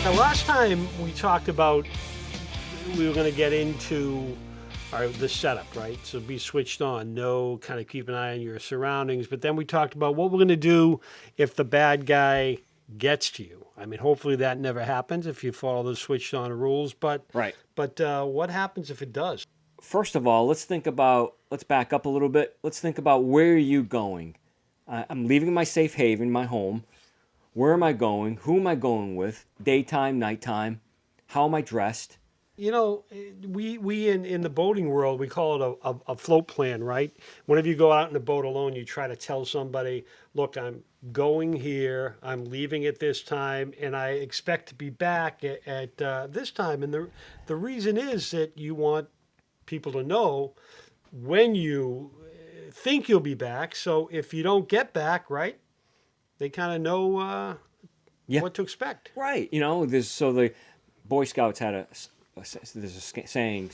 Now, last time we talked about we were going to get into the setup, right? So be switched on, kind of keep an eye on your surroundings. But then we talked about what we're going to do if the bad guy gets to you. I mean, hopefully that never happens if you follow the switched on rules. But Right. What happens if it does? First of all, let's back up a little bit. Let's think about where are you going? I'm leaving my safe haven, my home. Where am I going? Who am I going with? Daytime, nighttime? How am I dressed? You know, we in the boating world, we call it a float plan, right? Whenever you go out in a boat alone, you try to tell somebody, look, I'm going here, I'm leaving at this time, and I expect to be back at this time. And the reason is that you want people to know when you think you'll be back. So if you don't get back, right, they kind of know Yeah. what to expect. Right. The Boy Scouts had there's a saying,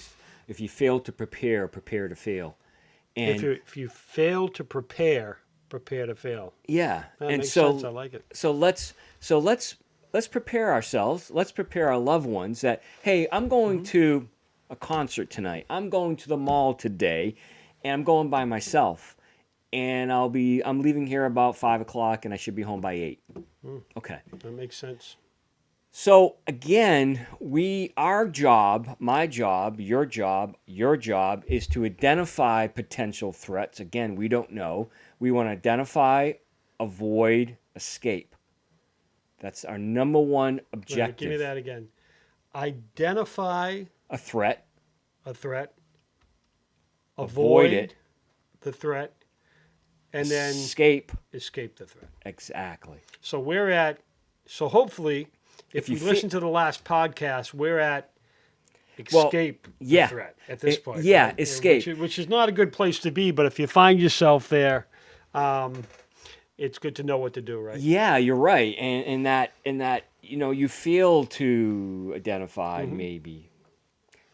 if you fail to prepare, prepare to fail. And If you fail to prepare to fail. yeah, That and makes so sense. I like it. let's prepare ourselves. Let's prepare our loved ones that, hey, I'm going to a concert tonight. I'm going to the mall today, and I'm going by myself. And I'm leaving here about 5:00, and I should be home by 8. Okay. That makes sense. So again, our job, my job, your job is to identify potential threats. Again, we don't know. We want to identify, avoid, escape. That's our number one objective. Give me that again. Identify A threat. a threat. Avoid it. the threat. And then Escape. escape the threat. Exactly. So hopefully, if you listen to the last podcast, we're at escape the threat at this point. Yeah, right? escape. Which is not a good place to be, but if you find yourself there, it's good to know what to do, right? Yeah, you're right. And that you fail to identify, maybe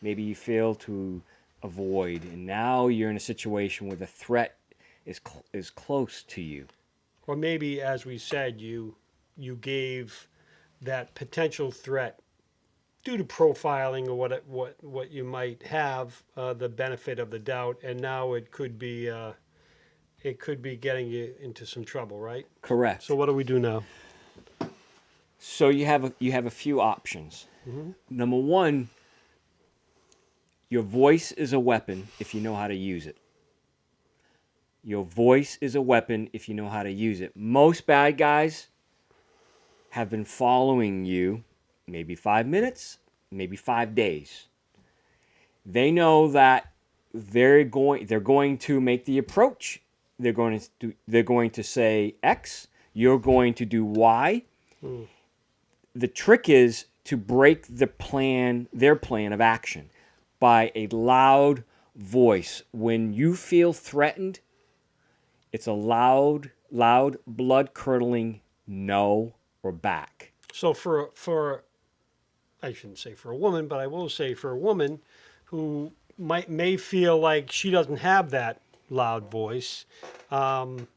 you fail to avoid, and now you're in a situation where the threat is close to you. Or maybe, as we said, you gave that potential threat, due to profiling or what you might have, the benefit of the doubt, and now it could be getting you into some trouble, right? Correct. So what do we do now? So you have a few options. Number one, your voice is a weapon if you know how to use it. Your voice is a weapon if you know how to use it. Most bad guys have been following you maybe 5 minutes, maybe 5 days. They know that they're going to make the approach. They're going to say X, you're going to do Y. The trick is to break their plan of action by a loud voice. When you feel threatened, it's a loud, blood-curdling no or back. So for I shouldn't say for a woman, but I will say for a woman who may feel like she doesn't have that loud voice, You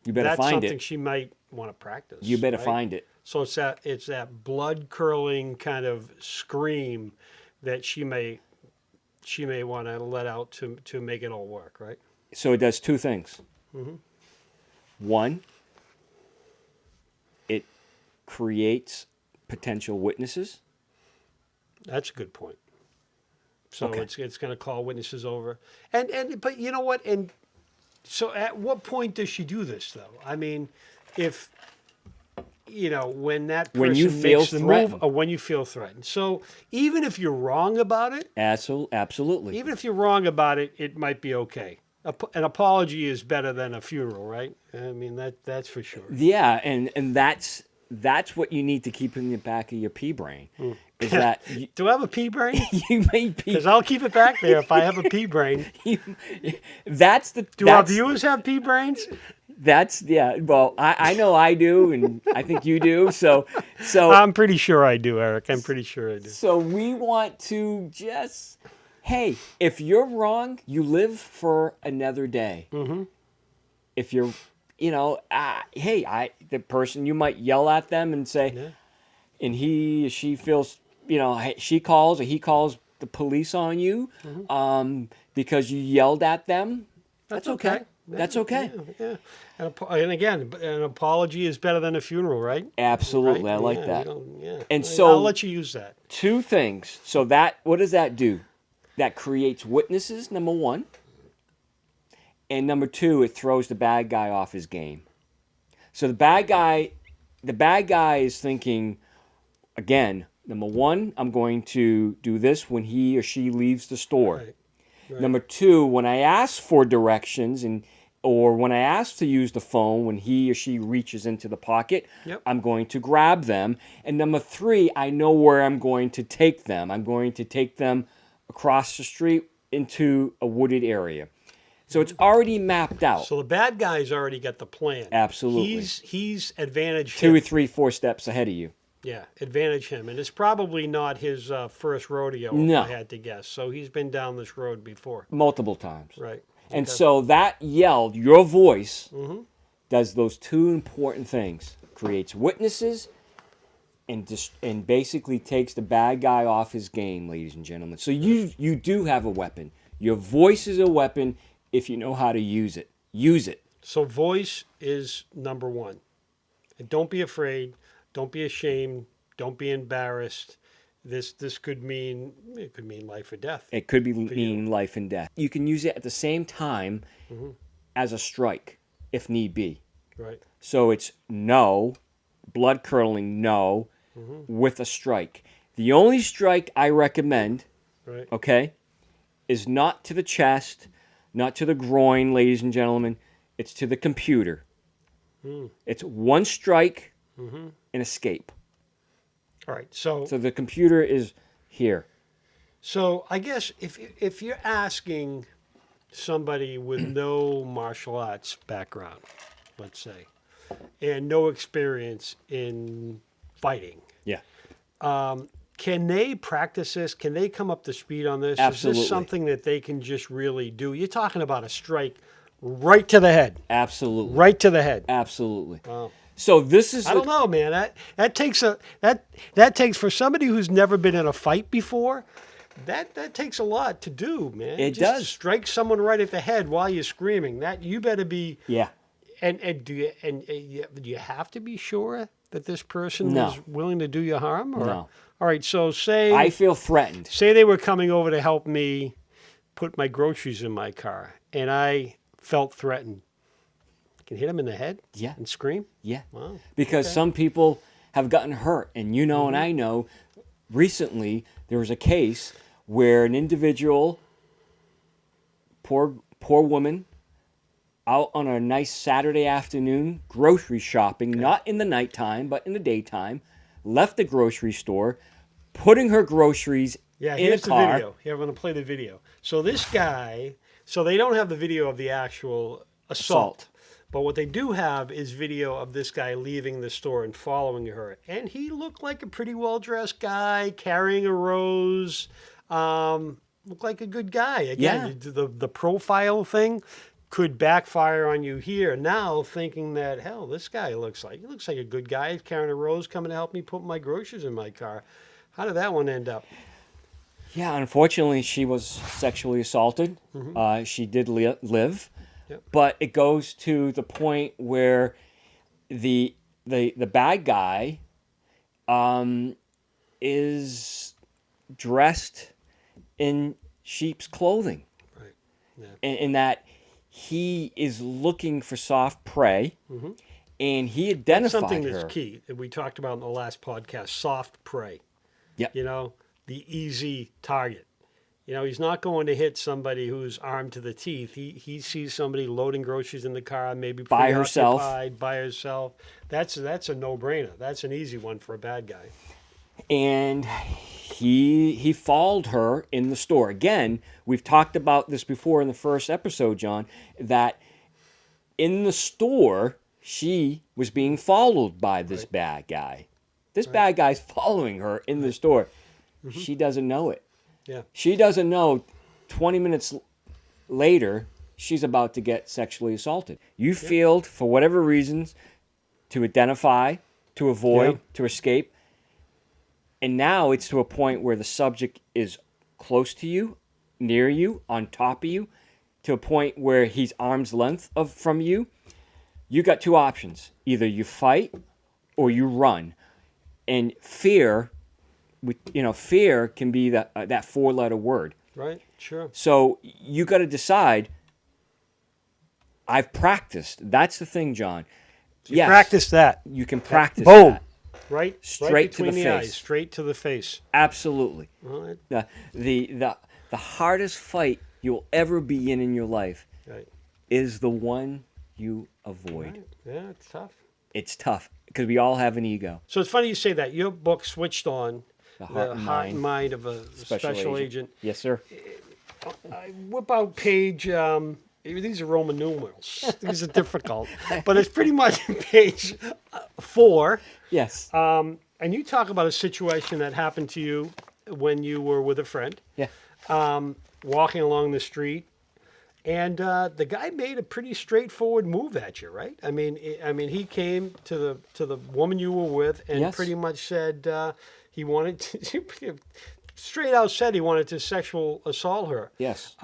better that's find something it. she might want to practice. You better right? find it. So it's that blood curdling kind of scream that she may want to let out to make it all work, right? So it does two things. One, it creates potential witnesses. That's a good point. So Okay. it's going to call witnesses over, but you know what? And so at what point does she do this though? I mean, if when that person When you feel makes the threatened. move, or when you feel threatened. So even if you're wrong about it, Absolutely. even if you're wrong about it, it might be okay. An apology is better than a funeral, right? I mean that's for sure. Yeah, and that's what you need to keep in the back of your pea brain. Is that Do I have a pea brain? you may be. Because I'll keep it back there if I have a pea brain. That's the. Do our viewers have pea brains? Yeah. Well, I know I do, and I think you do. So I'm pretty sure I do, Eric. I'm pretty sure I do. So we want to just, hey, if you're wrong, you live for another day. If you're, hey, the person, you might yell at them and say, and she feels, she calls or he calls the police on you because you yelled at them, that's okay. Yeah, That's okay. Yeah, yeah. And again, an apology is better than a funeral, right? Absolutely. Right? I like Yeah, that. yeah. And I'll so let you use that. two things. So that, what does that do? That creates witnesses, number one. And number two, it throws the bad guy off his game. So the bad guy is thinking, again, number one, I'm going to do this when he or she leaves the store. Right. Right. Number two, when I ask for directions or when I ask to use the phone when he or she reaches into the pocket, Yep. I'm going to grab them. And number three, I know where I'm going to take them. I'm going to take them across the street into a wooded area. So it's already mapped out. So the bad guy's already got the plan. Absolutely. He's advantaged Two him. or three, 4 steps ahead of you. Yeah, advantage him. And it's probably not his first rodeo, No. if I had to guess. So he's been down this road before. Multiple times. Right. And Okay. so that yelled, your voice, does those two important things. Creates witnesses and basically takes the bad guy off his game, ladies and gentlemen. So you do have a weapon. Your voice is a weapon if you know how to use it. Use it. So voice is number one. And don't be afraid. Don't be ashamed. Don't be embarrassed. This could mean life or death. It could mean life and death. You can use it at the same time as a strike, if need be. Right. So it's no, blood curdling no, with a strike. The only strike I recommend, Right. okay, is not to the chest, not to the groin, ladies and gentlemen. It's to the computer. It's one strike and escape. All right. So So the computer is here. So I guess if you're asking somebody with no martial arts background, let's say, and no experience in fighting, Yeah. can they practice this? Can they come up to speed on this? Absolutely. Is this something that they can just really do? You're talking about a strike right to the head, Absolutely. right to the head. Absolutely. Wow. So this is I don't know, man. That takes for somebody who's never been in a fight before. That takes a lot to do, man. It Just does. strike someone right at the head while you're screaming. That you better be. Yeah. And do you have to be sure that this person No. is willing to do you harm? Or? No. All right. So say I feel threatened. say they were coming over to help me put my groceries in my car, and I felt threatened. Can hit them in the head. Yeah. And scream. Yeah. Wow. Because some people have gotten hurt. And you know, and I know, recently there was a case where an individual, poor woman, out on a nice Saturday afternoon grocery shopping, not in the nighttime, but in the daytime, left the grocery store, putting her groceries Yeah, in here's a car. the video. Here, I'm going to play the video. So this guy, so they don't have the video of the actual assault. But what they do have is video of this guy leaving the store and following her. And he looked like a pretty well-dressed guy, carrying a rose. Looked like a good guy. Again, the profile thing could backfire on you here. Now thinking that, hell, this guy looks like a good guy. He's carrying a rose, coming to help me put my groceries in my car. How did that one end up? Yeah, unfortunately, she was sexually assaulted. She did live. Yep. But it goes to the point where the bad guy is dressed in sheep's clothing. Right. Yeah. In that he is looking for soft prey, and he identified Something her. that's key that we talked about in the last podcast: soft prey. Yep. You know, the easy target. You know, he's not going to hit somebody who's armed to the teeth. He sees somebody loading groceries in the car, maybe By herself. preoccupied, by herself. That's a no-brainer. That's an easy one for a bad guy. And he followed her in the store. Again, we've talked about this before in the first episode, John, that in the store, she was being followed by this bad guy. This bad guy's following her in the store. She doesn't know it. Yeah. She doesn't know 20 minutes later, she's about to get sexually assaulted. You failed, for whatever reasons, to identify, to avoid, to escape. And now it's to a point where the subject is close to you, near you, on top of you, to a point where he's arm's length from you. You got two options. Either you fight or you run. And fear, fear can be that four-letter word. Right. Sure. So you got to decide. I've practiced. That's the thing, John. You practice that. You can practice Boom. that. Right. Straight right to the between face. eyes. Straight to the face. Absolutely. Right. The hardest fight you'll ever be in your life Right. is the one you avoid. Right. Yeah, it's tough. It's tough because we all have an ego. So it's funny you say that. Your book switched on The heart and mind. mind of a special agent. Yes, sir. I whip out page. These are Roman numerals. These are difficult, but it's pretty much page 4. Yes. And you talk about a situation that happened to you when you were with a friend, Yeah. walking along the street, and the guy made a pretty straightforward move at you, right? I mean, he came to the woman you were with and Yes. pretty much said he wanted to straight out said he wanted to sexual assault her. Yes.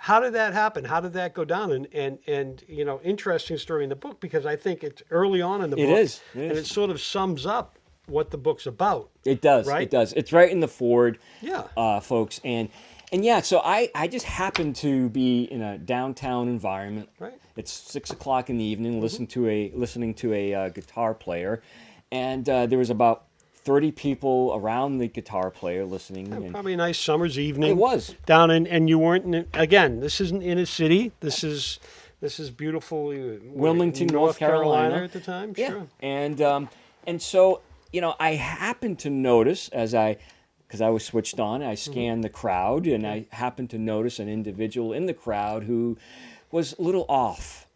How did that happen? How did that go down? And interesting story in the book because I think it's early on in the book. It is. And it sort of sums up what the book's about. It does. Right? It does. It's right in the forward, Yeah. folks. And yeah, so I just happened to be in a downtown environment. Right. It's 6:00 in the evening, listening to a guitar player, and there was about 30 people around the guitar player listening. And Probably a nice summer's evening. it was. Down in, and you weren't in, again, this isn't in a city. This is beautiful. Wilmington, North Carolina. at the time. Yeah. Sure. And so, I happened to notice because I was switched on, I scanned the crowd, and I happened to notice an individual in the crowd who was a little off.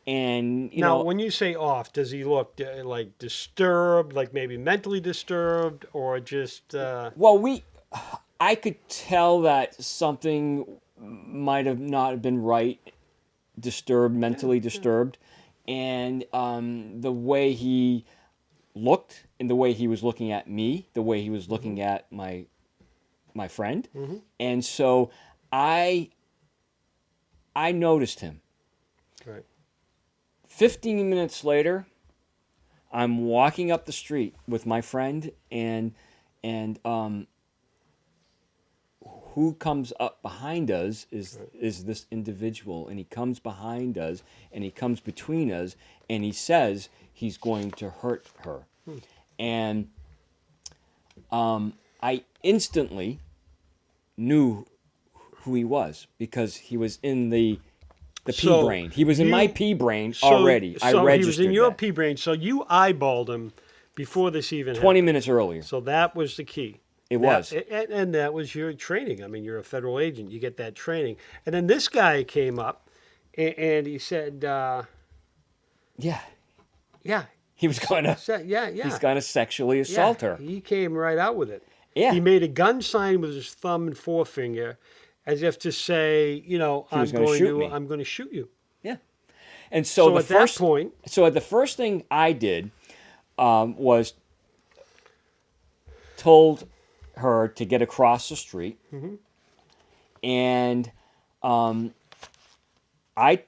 And, Now, when you say off, does he look like disturbed, like maybe mentally disturbed, or just? well, I could tell that something might have not been right, mentally disturbed, and the way he looked, and the way he was looking at me, the way he was looking at my friend, and so I noticed him. Right. 15 minutes later, I'm walking up the street with my friend, and who comes up behind us is this individual, and he comes behind us, and he comes between us, and he says he's going to hurt her. And I instantly knew who he was because he was in the So pea brain. He was in my pea brain So- already. I So registered he was in your that. pea brain. So you eyeballed him before this even 20 happened. minutes earlier. So that was the key. It was. And that was your training. I mean, you're a federal agent. You get that training. And then this guy came up, and he said, Yeah. "Yeah, He was going to yeah. he's going to sexually assault her. He came right out with it. Yeah. He made a gun sign with his thumb and forefinger, as if to say, I'm was gonna going shoot me. I'm going to shoot you. Yeah. And so, So at that point, the first thing I did was told her to get across the street, and I,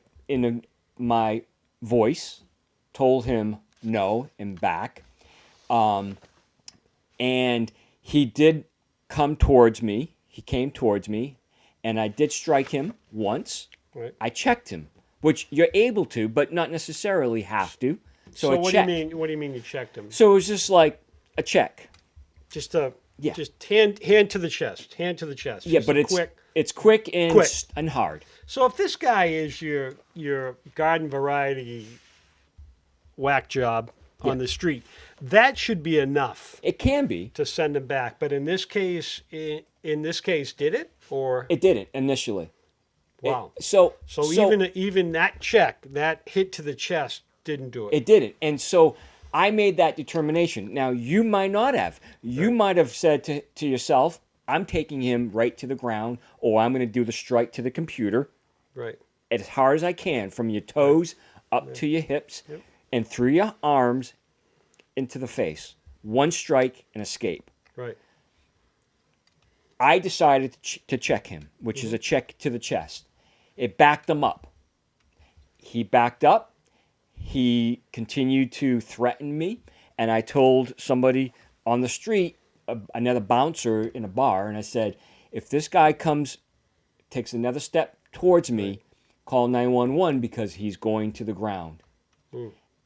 my voice, told him no and back, and he did come towards me. He came towards me, and I did strike him once. right. I checked him, which you're able to, but not necessarily have to. So a what check. do you mean? What do you mean you checked him? So it was just like a check. Just Yeah. just hand to the chest. Hand to the chest. Yeah, Just but a it's quick. quick and Quick. and hard. So if this guy is your garden variety whack job on the street, that should be enough It can be. to send him back. But in this case, did it or It didn't initially. wow? So Even that check, that hit to the chest, didn't do it. it didn't, and so I made that determination. Now you might not have. You might have said to yourself, "I'm taking him right to the ground, or I'm going to do the strike to the computer Right. as hard as I can from your toes up to your hips and through your arms into the face." one strike and escape. Right. I decided to check him, which is a check to the chest. It backed him up. He backed up. He continued to threaten me. And I told somebody on the street, another bouncer in a bar, and I said, if this guy takes another step towards me, call 911 because he's going to the ground.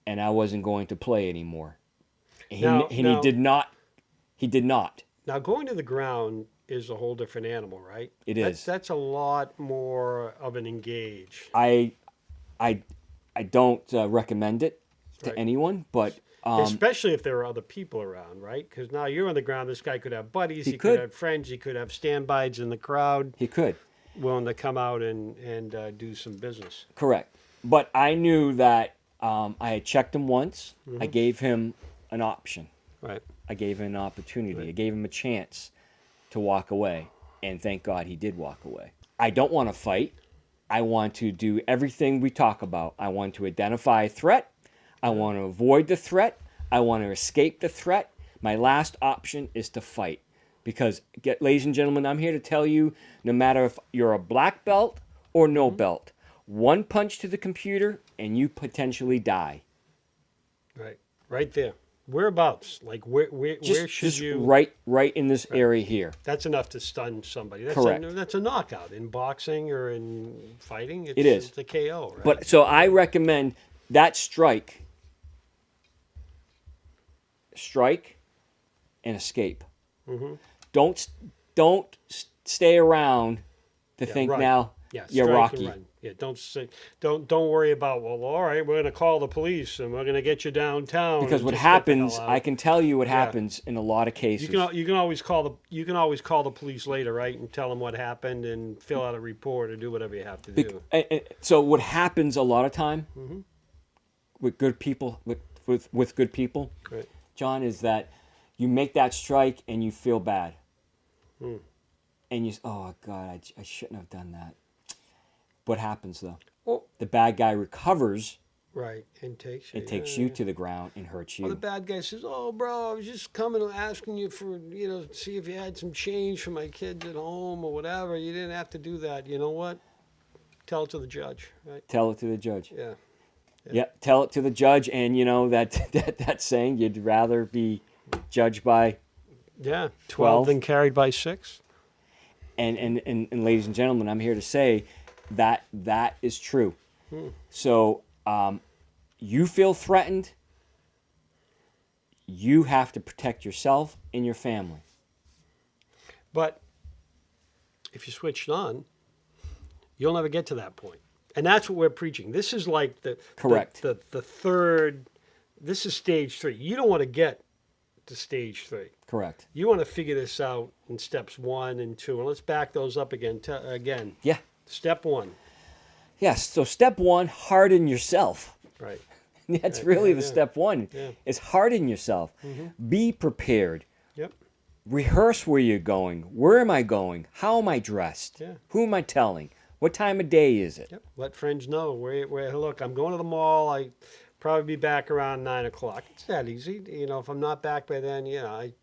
And I wasn't going to play anymore. He did not. He did not. Now, going to the ground is a whole different animal, right? It is. That's a lot more of an engage. I don't recommend it to Right. anyone, but Especially if there are other people around, right? Because now you're on the ground. This guy could have buddies. He could could. have friends. He could have standbys in the crowd he could. willing to come out and do some business. Correct. But I knew that I had checked him once. I gave him an option. Right. I gave him an opportunity. I gave him a chance to walk away. And thank God he did walk away. I don't want to fight. I want to do everything we talk about. I want to identify a threat. I want to avoid the threat. I want to escape the threat. My last option is to fight. Because, ladies and gentlemen, I'm here to tell you, no matter if you're a black belt or no belt, one punch to the computer and you potentially die. Right. Right there. Whereabouts? Like where should Just you? right in this area here. That's enough to stun somebody. That's Correct. That's a knockout in boxing or in fighting. It is. It's a KO. Right. But so I recommend that strike and escape. Don't stay around to think run. now Yeah, you're strike Rocky. and run. Yeah, don't worry about, well, all right, we're going to call the police and we're going to get you downtown. Because and what just get the hell happens, out. I can tell you what happens in a lot of cases. You can always call the police later, right, and tell them what happened and fill out a report or do whatever you have to do. So what happens a lot of time with good people, with good people, Right. John, is that you make that strike and you feel bad. And you, oh God, I shouldn't have done that. What happens though? Well, The bad guy recovers right, and takes you. and takes you to the ground and hurts Well, the you. bad guy says, "Oh, bro, I was just coming and asking you for, see if you had some change for my kids at home or whatever. You didn't have to do that. You know what? Tell it to the judge, right? Tell it to the judge. Yeah. Yeah, tell it to the judge, and you know that saying, you'd rather be judged by Yeah, 12 12. than carried by 6. and ladies and gentlemen, I'm here to say that is true. So you feel threatened, you have to protect yourself and your family. But if you switched on, you'll never get to that point. And that's what we're preaching. This is like Correct. the third, this is stage 3. You don't want to get to stage 3. Correct. You want to figure this out in steps 1 and 2. And let's back those up again. Yeah. Step 1. Yes. So step 1, harden yourself. Right. That's Right, really yeah, the yeah. step 1. Yeah. Is harden yourself. Be prepared. Yep. Rehearse where you're going. Where am I going? How am I dressed? Yeah. Who am I telling? What time of day is it? Yep. Let friends know where. Look, I'm going to the mall. I probably be back around 9 o'clock. It's that easy. If I'm not back by then, Yep.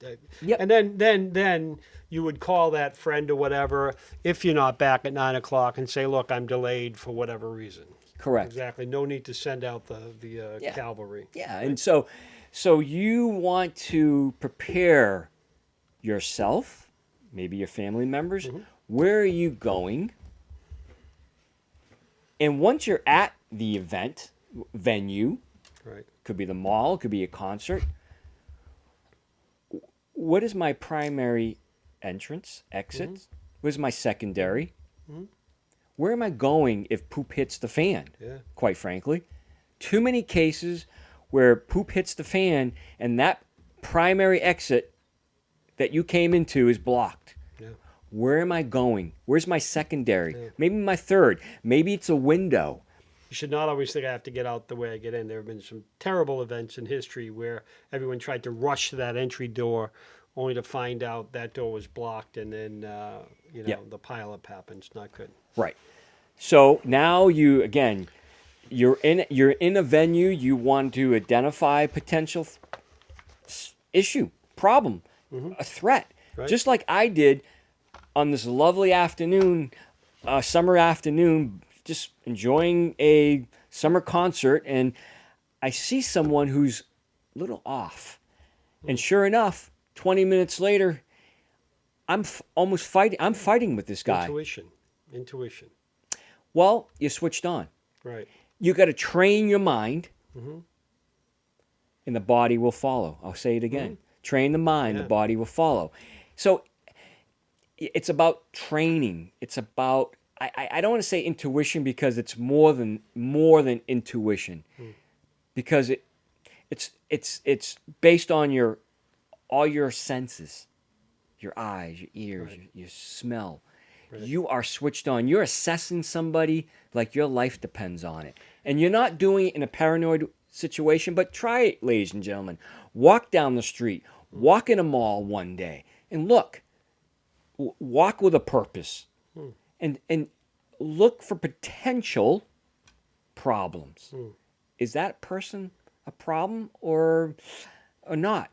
And then you would call that friend or whatever if you're not back at 9 o'clock and say, look, I'm delayed for whatever reason. Correct. Exactly. No need to send out the Yeah. cavalry. Yeah, and so you want to prepare yourself, maybe your family members. Where are you going? And once you're at the venue, Right. could be the mall, could be a concert. What is my primary entrance, exit? Where's my secondary? Where am I going if poop hits the fan? Yeah. Quite frankly, too many cases where poop hits the fan and that primary exit that you came into is blocked. Yeah. Where am I going? Where's my secondary? Maybe my third. Maybe it's a window. You should not always think I have to get out the way I get in. There have been some terrible events in history where everyone tried to rush to that entry door only to find out that door was blocked and then, Yep. the pileup happens. Not good. Right. So now you're in a venue. You want to identify potential issue, problem, a threat. Right. Just like I did on this lovely afternoon, summer afternoon, just enjoying a summer concert, and I see someone who's a little off. And sure enough, 20 minutes later, almost fighting. I'm fighting with this guy. Intuition. Well, you switched on. Right. You got to train your mind, and the body will follow. I'll say it again. Train the mind, the body will follow. So it's about training. It's about I don't want to say intuition because it's more than intuition, because it's based on all your senses, your eyes, your ears, your smell. Right. You are switched on. You're assessing somebody like your life depends on it, and you're not doing it in a paranoid situation. But try it, ladies and gentlemen. Walk down the street, walk in a mall one day, and look. Walk with a purpose, and look for potential problems. Is that person a problem or not?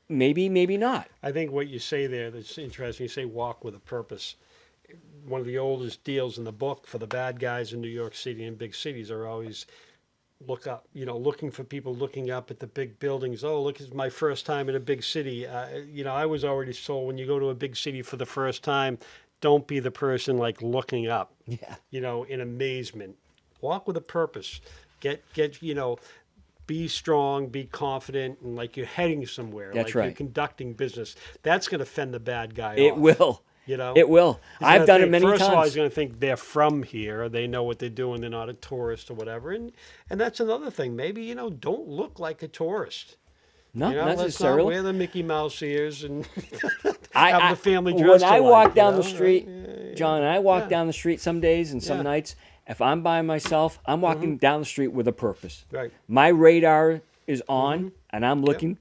Maybe not. I think what you say there that's interesting. You say walk with a purpose. One of the oldest deals in the book for the bad guys in New York City and big cities are always look up, looking for people looking up at the big buildings. Oh, look, it's my first time in a big city. I was already told when you go to a big city for the first time, don't be the person like looking up, in amazement. Walk with a purpose. Get, be strong, be confident, and like you're heading somewhere. That's like right. You're conducting business. That's going to fend the bad guy off. It will. It will. He's I've done it many times. First of all, he's times. going to think they're from here. They know what they're doing. They're not a tourist or whatever. And that's another thing. Maybe, don't look like a tourist. Not Let's not necessarily. wear the Mickey Mouse ears and have the family dress. When I alike, walk down the right? street, John, and I walk down the street some days and some nights, if I'm by myself, I'm walking down the street with a purpose. Right. My radar is on, and I'm looking,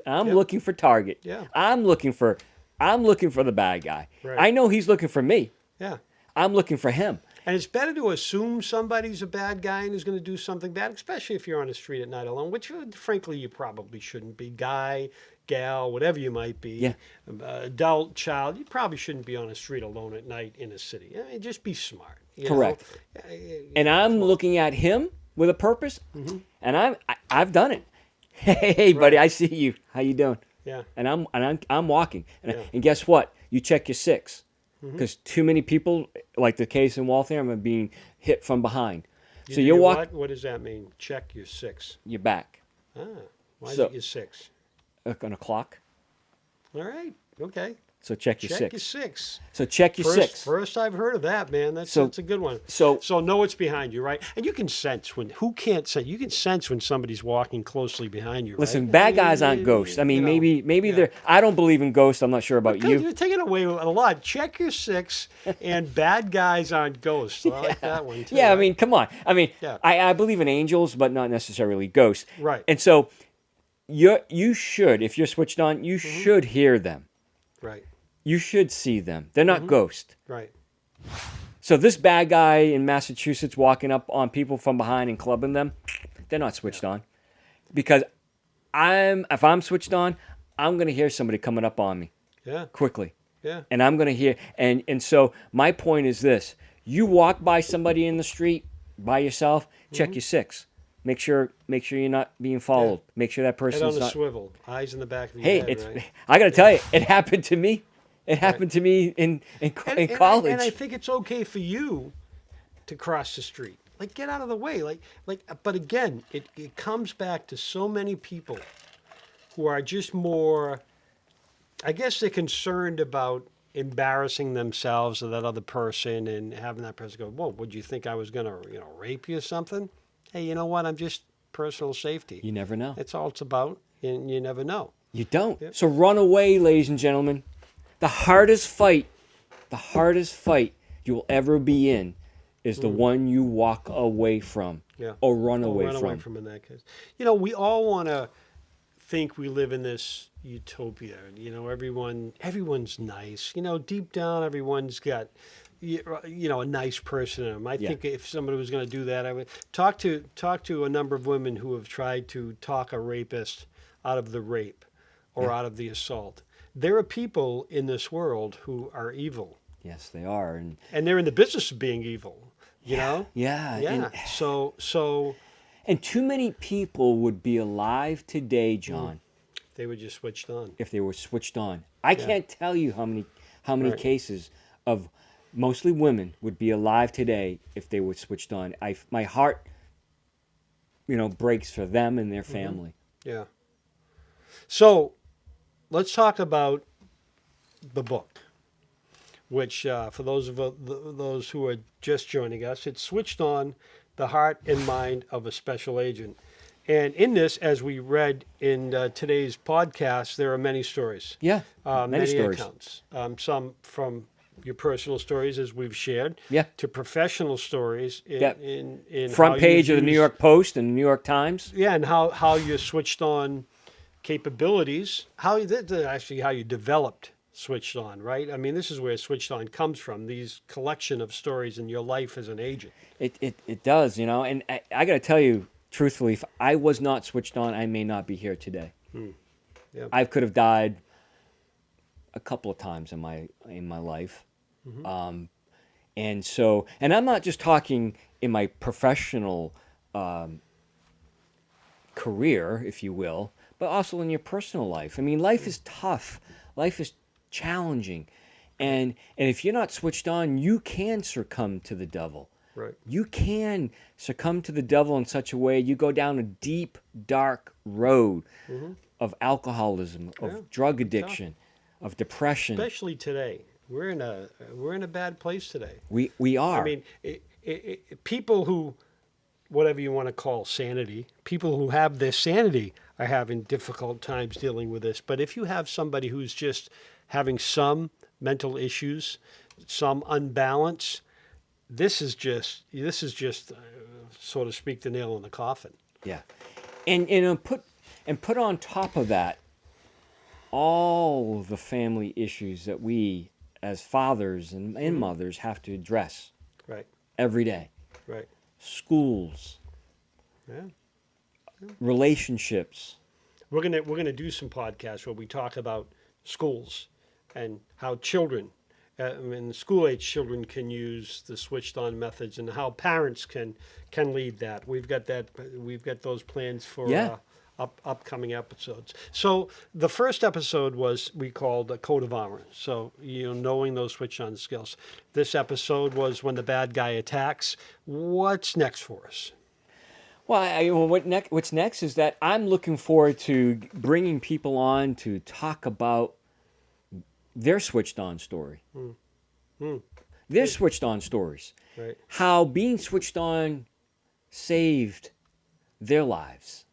I'm looking for target. Yeah. I'm looking for the bad guy. Right. I know he's looking for me. Yeah. I'm looking for him. And it's better to assume somebody's a bad guy and is going to do something bad, especially if you're on the street at night alone, which, frankly, you probably shouldn't be. Guy, gal, whatever you might be, adult, child, you probably shouldn't be on the street alone at night in a city. I mean, just be smart. Correct. And I'm looking at him with a purpose, and I've done it. Hey, buddy, I see you. How you doing? Yeah. And I'm walking, and guess what? You check your six, because too many people, like the case in Waltham, are being hit from behind. So you walk. What does that mean? Check your six. Your back. Ah, why is it your six? On a clock. All right. Okay. So check your Check six. your six. So check your six. First I've heard of that, man. That's a good one. So know what's behind you, right? And you can sense who can't sense? You can sense when somebody's walking closely behind you. Listen, right? bad guys aren't ghosts. I mean, maybe they're. I don't believe in ghosts. I'm not sure about you. You're taking away a lot. Check your six, and bad guys aren't ghosts. I like that one too. Yeah, right? I mean, come on. I mean, I believe in angels, but not necessarily ghosts. Right. And so, you should, if you're switched on, you should hear them. Right. You should see them. They're not ghosts. Right. So this bad guy in Massachusetts walking up on people from behind and clubbing them, they're not switched on. Because if I'm switched on, I'm going to hear somebody coming up on me. Yeah. Quickly. Yeah. And I'm going to hear, and so my point is this. You walk by somebody in the street by yourself, check your six. Make sure you're not being followed. Yeah. Make sure that person's head on a not. swivel, eyes in the back of your head. Right? I got to tell you, it happened to me. It happened to me in college. And I think it's okay for you to cross the street. Like, get out of the way. But again, it comes back to so many people who are just more, I guess they're concerned about embarrassing themselves or that other person and having that person go, whoa, would you think I was going to, rape you or something? Hey, you know what? I'm just personal safety. You never know. That's all it's about, and you never know. You don't. Yep. So run away, ladies and gentlemen. The hardest fight you will ever be in is the one you walk away from or run away from. In that case. We all want to think we live in this utopia. Everyone's nice. Deep down, everyone's got, a nice person in them. I think if somebody was going to do that, I would talk to a number of women who have tried to talk a rapist out of the rape, or out of the assault. There are people in this world who are evil, Yes, they are. and they're in the business of being evil. You know? Yeah. Yeah. So And too many people would be alive today, John, they were just switched on. if they were switched on. I can't tell you how many Right. cases of mostly women would be alive today if they were switched on. My heart, breaks for them and their family. Yeah. So let's talk about the book, which for those who are just joining us, it's Switched On, the Heart and Mind of a Special Agent. And in this, as we read in today's podcast, there are many stories. Yeah, many stories. Accounts. Some from your personal stories, as we've shared, Yeah. to professional stories in Front how page you've of the New used- York Post and the New York Times. Yeah, and how you switched on capabilities, how you developed Switched On, right? I mean, this is where Switched On comes from, these collection of stories in your life as an agent. It does, and I got to tell you, truthfully, if I was not switched on, I may not be here today. Yeah. I could have died a couple of times in my life. And I'm not just talking in my professional career, if you will, but also in your personal life. I mean, life is tough. Life is challenging. And if you're not switched on, you can succumb to the devil. Right. You can succumb to the devil in such a way you go down a deep, dark road of alcoholism, of drug addiction, of depression. Especially today. We're in a bad place today. We are. I mean, people who, whatever you want to call sanity, people who have their sanity are having difficult times dealing with this. But if you have somebody who's just having some mental issues, some unbalance, this is just so to speak, the nail in the coffin. Yeah, and put on top of that all the family issues that we as fathers and mothers have to address Right. every day. Right. Schools, Yeah. relationships. We're gonna do some podcasts where we talk about schools and how children, school age children can use the switched on methods, and how parents can lead that. We've got those plans for upcoming episodes. So the first episode we called a Code of Honor. So knowing those switch on skills. This episode was when the bad guy attacks. What's next for us? Well, what's next is that I'm looking forward to bringing people on to talk about their switched on story. Their switched on stories. Right. How being switched on saved their lives.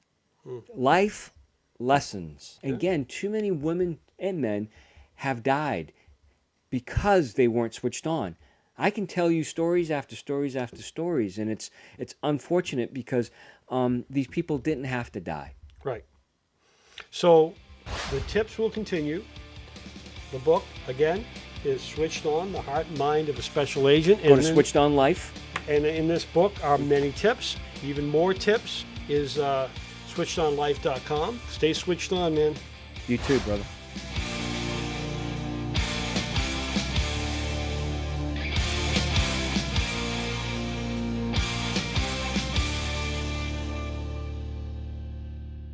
Life lessons. Again, too many women and men have died because they weren't switched on. I can tell you stories after stories after stories, and it's unfortunate because these people didn't have to die. Right. So the tips will continue. The book, again, is Switched On, the Heart and Mind of a Special Agent. Go to Switched On Life. And in this book are many tips. Even more tips is switchedonlife.com. Stay switched on, man. You too, brother.